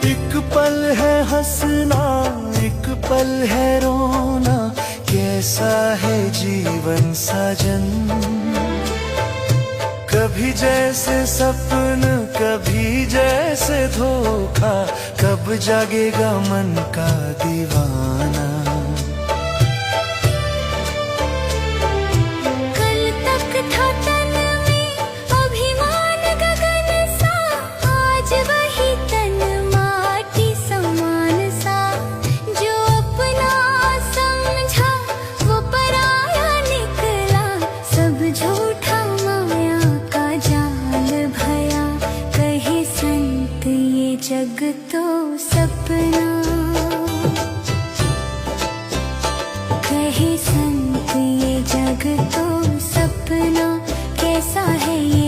एक पल है हंसना, एक पल है रोना, कैसा है जीवन साजन। कभी जैसे सपन, कभी जैसे धोखा, कब जागेगा मन का दीवाना। कल तक था तन में अभिमान गगन सा, आज वही तन माटी समान सा। जो अपना समझा वो पराया निकला, सब झूठा माया का जाल भया। कहे संत ये जग तो सपना, कहे संत ये जग तो सपना, कैसा है ये